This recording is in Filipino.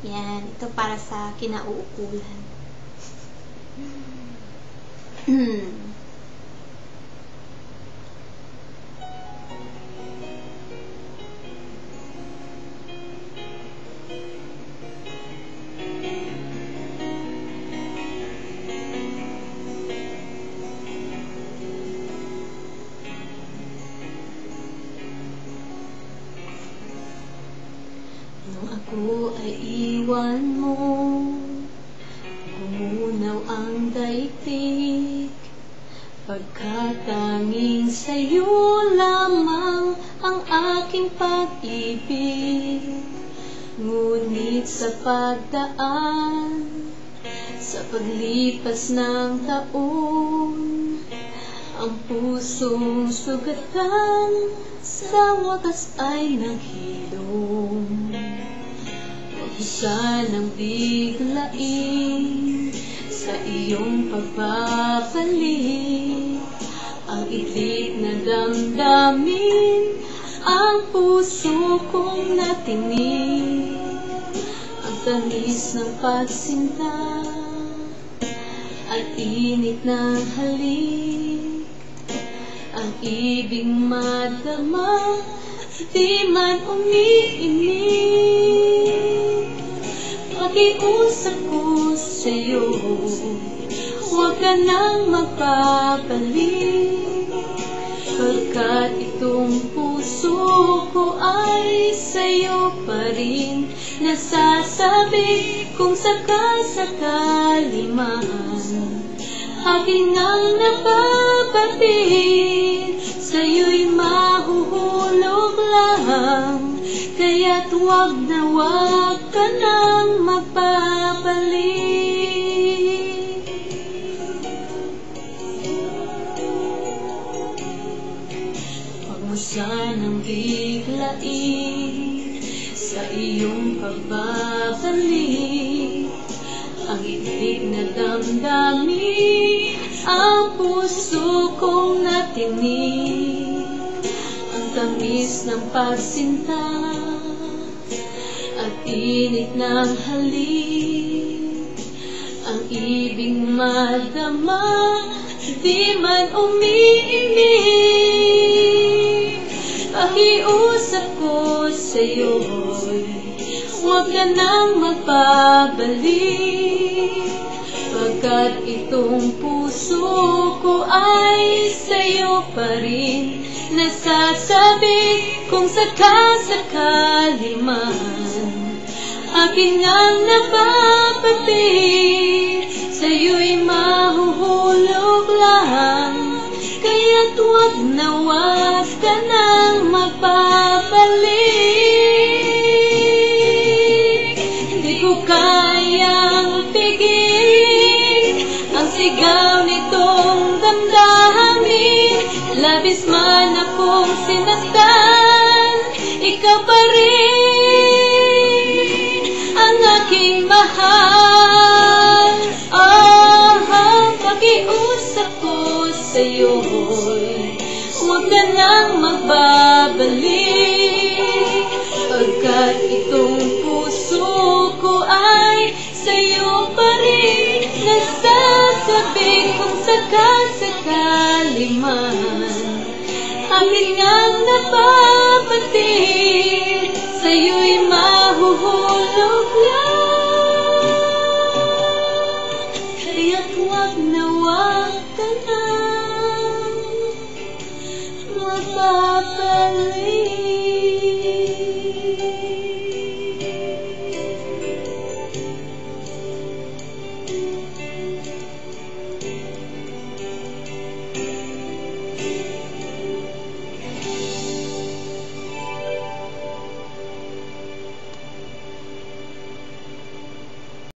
Yan, ito para sa kinauukulan. Nung ako ay iwan mo, gumunaw ang daigdig, pagkatanging sa'yo lamang ang aking pag-ibig. Ngunit sa pagdaan, sa paglipas ng taon, ang pusong sugatan sa wakas ay naghilom. Huwag mo sanang biglain sa iyong pagbabalik ang itik na damdamin, ang puso kong natinig, ang tamis ng pagsinta at init ng halik, ang ibig madama, di man umiimik. Pakiusap ko sa'yo, huwag ka nang magpapalik, pagkat itong puso ko ay sa'yo pa rin nasasabi. Kung sakasakali man aking ang napabatid, sa'yo'y mahuhulog lang, kaya't huwag na huwag ka nang magpapalik. Huwag mo sanang biglain sa iyong pagbabalik ang itig na damdamin, ang puso kong natinig, ang tamis ng pagsinta at init ng halik, ang ibig madama, di man umiimik. Pakiusap ko sa'yo'y huwag ka nang magpabalik, pagkat itong puso ko ay sa'yo pa rin nasasabi. Kung sakasakali man aking ang napapatid, sa'yo'y mahuhulog lang, kaya't huwag na huwag ka nang magpapalik. Hindi ko kayang pigilin ang sigaw nitong damdamin, labis man akong sinastan, ikaw pa rin ang aking mahal. Pakiusap ko sa'yo'y huwag ka nang magbabalik, pagkat itong puso ko ay sa'yo pa rin nasasabi. Kung sakasakali man aking ang napapatid, sa'yo'y